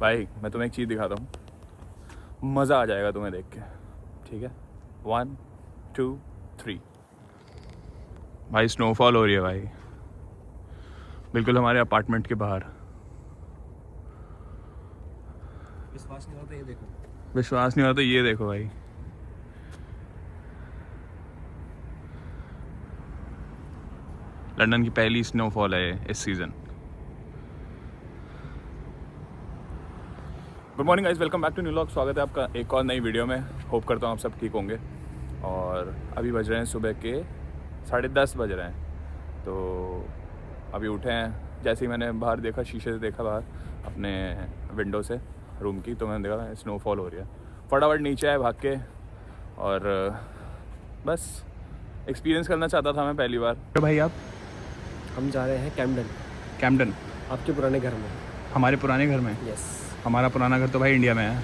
भाई मैं तुम्हें एक चीज़ दिखाता हूँ, मज़ा आ जाएगा तुम्हें देख के, ठीक है। 1 2 3 भाई स्नोफॉल हो रही है भाई, बिल्कुल हमारे अपार्टमेंट के बाहर। विश्वास नहीं होता, ये देखो। विश्वास नहीं होता तो ये देखो भाई। लंदन की पहली स्नोफॉल है इस season. Good morning guys, welcome back to new vlog. स्वागत है आपका एक और नई वीडियो में। होप करता हूँ आप सब ठीक होंगे। और अभी बज रहे हैं सुबह के 10:30 बज रहे हैं। तो अभी उठे हैं, जैसे ही मैंने बाहर देखा, शीशे से देखा बाहर अपने विंडो से रूम की, तो मैंने देखा स्नोफॉल हो रही है। फटाफट नीचे आए भाग के, और बस एक्सपीरियंस करना चाहता था मैं पहली बार। तो भाई आप? हम जा रहे हैं कैम्पटन। आपके पुराने घर में। हमारे पुराने घर में? यस। हमारा पुराना घर तो भाई इंडिया में है।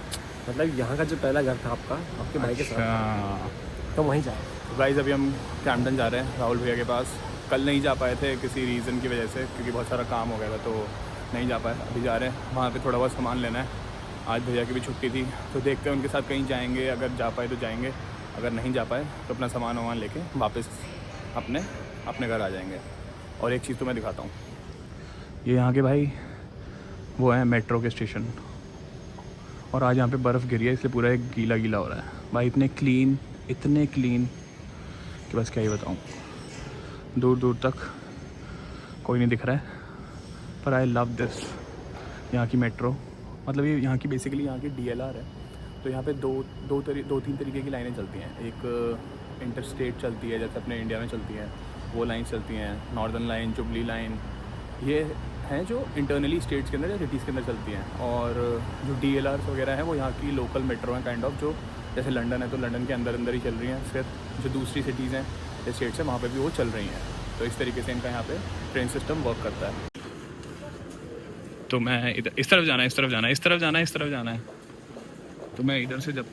मतलब यहाँ का जो पहला घर था आपका, आपके भाई के साथ, तो वहीं जा रहे हैं। गाइस अभी हम कैम्पटन जा रहे हैं राहुल भैया के पास। कल नहीं जा पाए थे किसी रीज़न की वजह से, क्योंकि बहुत सारा काम हो गया था, तो नहीं जा पाए। अभी जा रहे हैं वहाँ पे, थोड़ा बहुत सामान लेना है। आज भैया की भी छुट्टी थी, तो देखते हैं उनके साथ कहीं जाएंगे। अगर जा पाए तो जाएंगे, अगर नहीं जा पाए तो अपना सामान वामान लेके वापस अपने घर आ जाएंगे। और एक चीज़ तो मैं दिखाता हूँ, ये यहाँ के भाई वो है मेट्रो के स्टेशन, और आज यहाँ पे बर्फ़ गिरी है, इसलिए पूरा एक गीला गीला हो रहा है भाई। इतने क्लीन कि बस क्या ही बताऊँ। दूर दूर तक कोई नहीं दिख रहा है, पर आई लव दिस यहाँ की मेट्रो। मतलब ये यहाँ की बेसिकली यहाँ की DLR है। तो यहाँ पे दो तीन तरीके की लाइनें चलती हैं। एक इंटरस्टेट चलती है, जैसे अपने इंडिया में चलती हैं, वो लाइन चलती हैं। नॉर्दर्न लाइन, जुबली लाइन, ये हैं जो इंटरनली स्टेट्स के अंदर या सिटीज़ के अंदर चलती हैं। और जो DLRs वगैरह हैं वो यहाँ की लोकल मेट्रो हैं काइंड ऑफ, जो जैसे लंदन है तो लंदन के अंदर ही चल रही हैं। फिर जो दूसरी सिटीज़ हैं या स्टेट्स हैं वहाँ पे भी वो चल रही हैं। तो इस तरीके से इनका यहाँ पे ट्रेन सिस्टम वर्क करता है। तो मैं इधर इस तरफ जाना है। तो मैं इधर से जब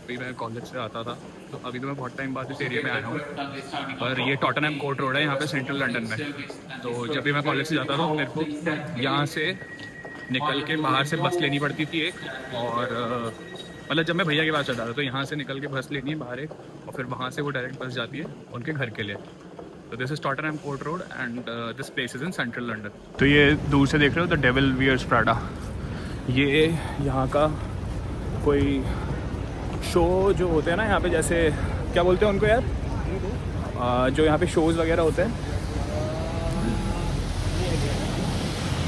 भी मैं कॉलेज से आता था, तो अभी तो मैं बहुत टाइम बाद इस एरिया में आया हूँ। पर ये टॉटनहम कोर्ट रोड है यहाँ पे सेंट्रल लंदन में। तो जब भी मैं कॉलेज से जाता था तो मेरे को यहाँ से निकल के बाहर से बस लेनी पड़ती थी एक, और मतलब जब मैं भैया के पास जाता था तो यहाँ से निकल के बस लेनी है बाहर एक, और फिर वहाँ से वो डायरेक्ट बस जाती है उनके घर के लिए। तो this is Tottenham court road and this place is in central London. तो ये दूर से देख रहे हो द डेविल वियर्स प्राडा, ये यहाँ का कोई शो जो होते हैं ना यहाँ पे, जैसे क्या बोलते हैं उनको यार, जो यहाँ पे शोज़ वगैरह होते हैं,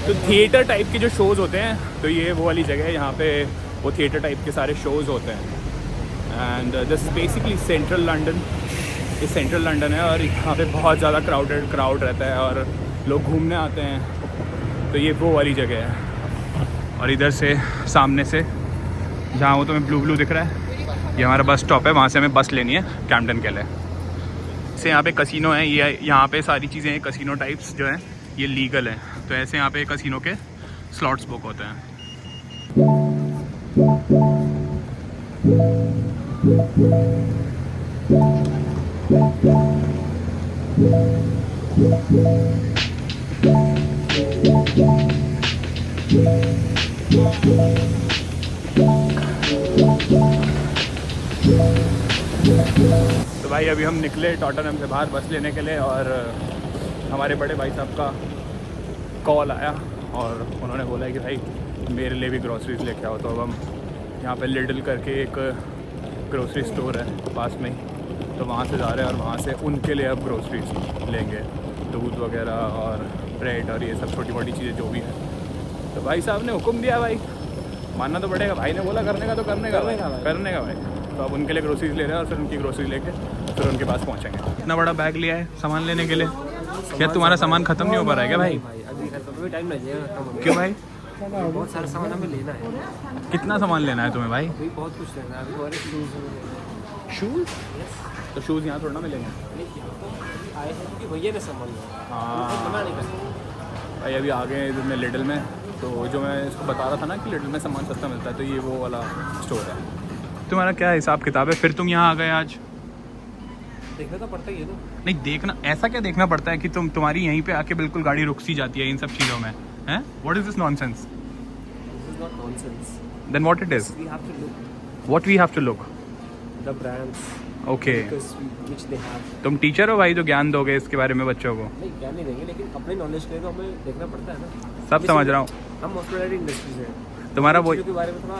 तो थिएटर टाइप के जो शोज़ होते हैं, तो ये वो वाली जगह है। यहाँ पे वो थिएटर टाइप के सारे शोज़ होते हैं। And this is basically central London. ये सेंट्रल लंदन है और यहाँ पे बहुत ज़्यादा क्राउड रहता है और लोग घूमने आते हैं। तो ये वो वाली जगह है। और इधर से सामने से जहाँ वो तुम्हें ब्लू दिख रहा है, ये हमारा बस स्टॉप है। वहाँ से हमें बस लेनी है कैम्पटन के लिए। से यहाँ पे कसिनो है, ये यहाँ पे सारी चीज़ें कसिनो टाइप्स जो हैं ये लीगल हैं। तो ऐसे यहाँ पे कसिनो के स्लॉट्स बुक होते हैं। तो भाई अभी हम निकले टॉटनहम से बाहर बस लेने के लिए, और हमारे बड़े भाई साहब का कॉल आया और उन्होंने बोला कि भाई मेरे लिए भी ग्रोसरीज लेके आओ। तो अब हम यहाँ पे लिडल करके एक ग्रोसरी स्टोर है पास में ही, तो वहाँ से जा रहे हैं और वहाँ से उनके लिए अब ग्रोसरीज लेंगे, दूध वगैरह और ब्रेड और ये सब छोटी मोटी चीज़ें जो भी है। तो भाई साहब ने हुक्म दिया, भाई मानना तो पड़ेगा। भाई ने बोला करने का तो करने का भाई। तो अब उनके लिए ग्रोसरीज ले रहे हैं और फिर उनकी ग्रोसरी लेके फिर उनके पास पहुँचेंगे। इतना बड़ा बैग लिया है सामान लेने के लिए, क्या तुम्हारा सामान ख़त्म नहीं हो पा रहा है क्या भाई? अभी खत्म, टाइम लगेगा। क्यों भाई? बहुत सारा सामान हमें लेना है। कितना सामान लेना है तुम्हें भाई? अभी बहुत कुछ लेना है। अभी और शूज़? तो शूज़ यहाँ थोड़ा ना मिलेंगे। आए हैं क्योंकि भैया ने सामान लिया। हाँ मना नहीं कर सकते भाई। अभी आ गए इधर में लिडल में, तो जो मैं इसको बता रहा था ना कि लिडल में सामान सस्ता मिलता है, तो ये वो वाला स्टोर है। तुम्हारा क्या हिसाब किताब है? फिर तुम यहाँ आ गए आज? देखना तो पड़ता ही है ना। नहीं देखना, ऐसा क्या देखना पड़ता है कि तुम्हारी यहीं पे आके बिल्कुल गाड़ी रुक सी जाती है इन सब चीज़ों में, हैं? What is this nonsense? not nonsense. Then what it is? We have to look What we have to look? the brands Okay. which they have. तुम टीचर हो भाई जो ज्ञान दोगे इसके बारे में बच्चों को? नहीं क्या नहीं देंगे, लेकिन अपने नॉलेज के लिए तो हमें देखना पड़ता है ना. सब समझ रहा हूँ. हम हॉस्पिटैलिटी इंडस्ट्री से हैं. तुम्हारा इन वही चीज़ों के बारे में थोड़ा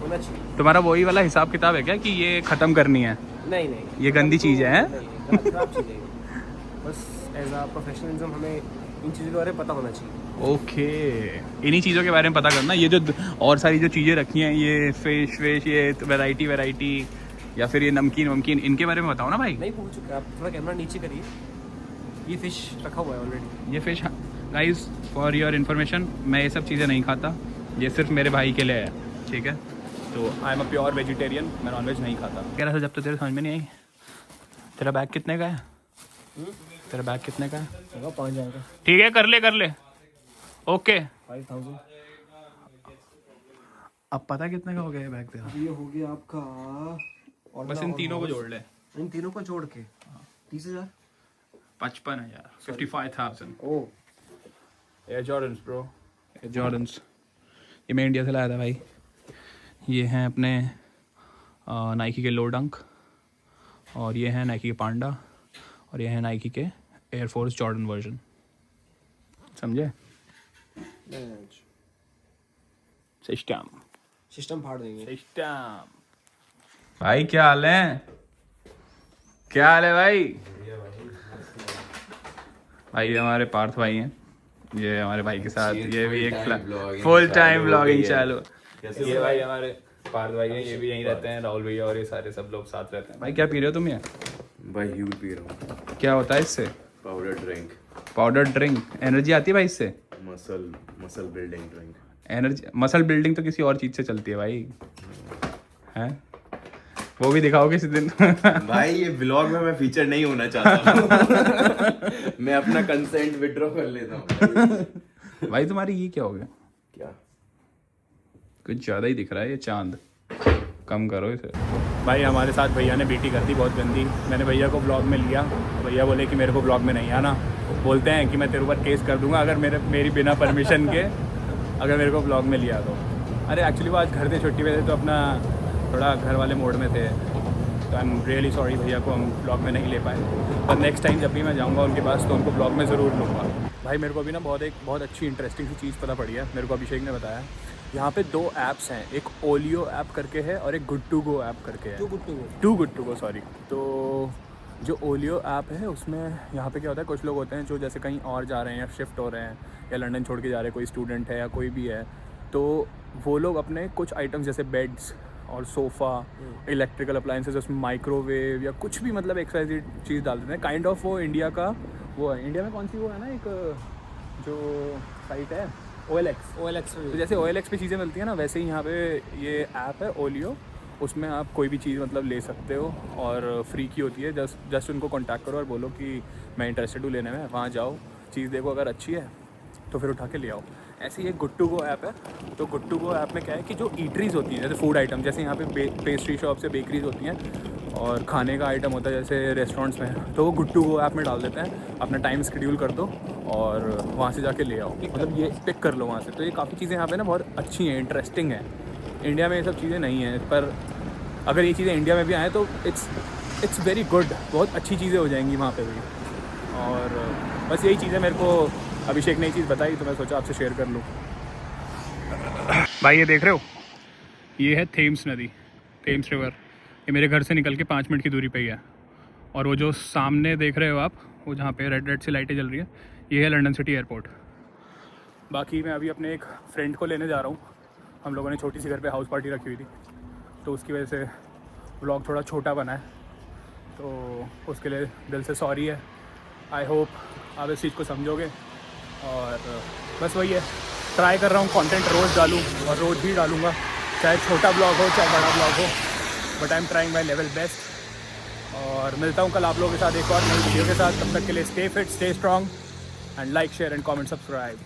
होना चाहिए. तुम्हारा वही वाला हिसाब किताब है क्या कि ये ख़त्म करनी है? नहीं नहीं, ये गंदी चीज़ है? खराब चीज़ है. बस एज अ प्रोफेशनलिज्म हमें इन चीज़ों के बारे में पता होना चाहिए. ओके. इन्हीं चीज़ों के बारे में पता करना. ये जो और सारी जो चीज़ें रखी हैं, ये फिश ये वैरायटी या फिर ये नमकीन इनके बारे में बताओ ना भाई. नहीं पूछ चुका. आप थोड़ा कैमरा नीचे करिए. ये फिश रखा हुआ है ऑलरेडी. ये fish guys for your information, मैं ये सब चीज़ें नहीं खाता. ये सिर्फ मेरे भाई के लिए है, ठीक है? तो I am a pure vegetarian. मैं नॉनवेज नहीं खाता. कह रहा था जब तो तेरे समझ में नहीं आई. तेरा बैग कितने का है? तेरा बैग कितने का है? 5,000 का. ठीक है, कर ले. ओके. 5,000. अब पता कितने का हो गया बैग तेरा? ये हो गया आपका. और बस इन तीनों को जोड़ ले. इन तीनों को जोड़ के 30,000. 55,000. 55,000. Oh. Air Jordans bro. Air Jordans ये मैं इंडिया से लाया था भाई. ये हैं अपने नाइकी के लो डंक, और ये हैं नाइकी के पांडा, और ये हैं नाइकी के एयरफोर्स जॉर्डन वर्जन. समझे? सिस्टम फाड़ देंगे. भाई क्या हाल है? भाई भाई हमारे पार्थ भाई हैं. ये हमारे भाई के साथ ये भी एक फुल टाइम ब्लॉगिंग चालू. ये भाई हमारे पार्थ भाई हैं. ये भी यहीं रहते हैं. राहुल भैया और ये सारे सब लोग साथ रहते हैं. भाई क्या पी रहे हो तुम? ये भाई ह्यूल पी रहा हूँ. क्या होता है इससे? Powder drink. एनर्जी आती है भाई इससे? Muscle building drink. Energy muscle building तो किसी और चीज से चलती है भाई. हैं? वो भी दिखाओ किसी दिन. भाई ये व्लॉग में मैं फीचर नहीं होना चाहता हूँ. मैं अपना कंसेंट विड्रॉ कर लेता हूँ. भाई तुम्हारी ये क्या हो गया? क्या कुछ ज़्यादा ही दिख रहा है ये चांद. कम करो इसे. भाई हमारे साथ भैया ने बीटी कर दी बहुत गंदी. मैंने भैया को ब्लॉग में लिया. भैया बोले कि मेरे को ब्लॉग में नहीं आना. बोलते हैं कि मैं तेरे ऊपर केस कर दूंगा अगर मेरी बिना परमिशन के अगर मेरे को ब्लॉग में लिया तो. अरे एक्चुअली वो आज घर थे, छुट्टी पे थे, तो अपना थोड़ा घर वाले मोड में थे. तो आई एम रियली सॉरी भैया को हम ब्लॉग में नहीं ले पाए. पर नेक्स्ट टाइम जब भी मैं जाऊँगा उनके पास तो उनको ब्लॉग में ज़रूर लूँगा. भाई मेरे को अभी ना बहुत अच्छी इंटरेस्टिंग सी चीज़ पता पड़ी है. मेरे को अभिषेक ने बताया. यहाँ पे 2 ऐप्स हैं. एक ओलियो ऐप करके है और एक गुड टू गो ऐप करके है. Too good to go sorry. तो जो ओलियो ऐप है उसमें यहाँ पे क्या होता है, कुछ लोग होते हैं जो जैसे कहीं और जा रहे हैं या शिफ्ट हो रहे हैं या लंदन छोड़ के जा रहे हैं, कोई स्टूडेंट है या कोई भी है, तो वो लोग अपने कुछ आइटम्स जैसे बेड्स और सोफ़ा, इलेक्ट्रिकल अप्लाइंसेस, उसमें माइक्रोवेव या कुछ भी मतलब एक्सरसाइज चीज़ डाल देते हैं. काइंड ऑफ वो इंडिया का वो है. इंडिया में कौन सी वो है ना एक जो साइट है OLX. तो जैसे OLX पे चीज़ें मिलती हैं ना, वैसे ही यहाँ पे ये ऐप है ओलियो. उसमें आप कोई भी चीज़ मतलब ले सकते हो और फ्री की होती है. जस्ट उनको कांटेक्ट करो और बोलो कि मैं इंटरेस्टेड हूँ लेने में. वहाँ जाओ, चीज़ देखो, अगर अच्छी है तो फिर उठा के ले आओ. ऐसे ही एक गुड टू गो ऐप है. तो गुड टू गो ऐप में क्या है कि जो ईटरीज होती हैं, जैसे फूड आइटम, जैसे यहाँ पे पेस्ट्री शॉप्स या बेकरीज होती हैं और खाने का आइटम होता है जैसे रेस्टोरेंट्स में, तो वो गुड टू गो ऐप में डाल देते हैं. अपना टाइम शेड्यूल कर दो और वहाँ से जाके ले आओ. मतलब ये पिक कर लो वहाँ से. तो ये काफ़ी चीज़ें यहाँ पे ना बहुत अच्छी हैं, इंटरेस्टिंग हैं. इंडिया में ये सब चीज़ें नहीं हैं, पर अगर ये चीज़ें इंडिया में भी आएँ तो इट्स वेरी गुड. बहुत अच्छी चीज़ें हो जाएंगी वहाँ पे भी. और बस यही चीज़ें मेरे को अभिषेक ने ये चीज़ बताई तो मैं सोचा आपसे शेयर कर लूँ. भाई ये देख रहे हो, ये है थेम्स नदी, थेम्स रिवर. ये मेरे घर से निकल के 5 मिनट की दूरी पे ही है. और वो जो सामने देख रहे हो आप, वो जहाँ पे रेड सी लाइटें जल रही है, ये है लंदन सिटी एयरपोर्ट. बाकी मैं अभी अपने एक फ्रेंड को लेने जा रहा हूँ. हम लोगों ने छोटी सी घर पे हाउस पार्टी रखी हुई थी, तो उसकी वजह से व्लॉग थोड़ा छोटा बना है. तो उसके लिए दिल से सॉरी है. आई होप आप इस चीज़ को समझोगे. और बस वही है, ट्राई कर रहा हूँ कंटेंट रोज़ डालूँ, और रोज़ भी डालूँगा, चाहे छोटा ब्लॉग हो चाहे बड़ा ब्लॉग हो. But I am trying my level best. और मिलता हूँ कल आप लोगों के साथ एक और नई वीडियो के साथ. तब तक के लिए stay fit, stay strong and like, share and comment, subscribe.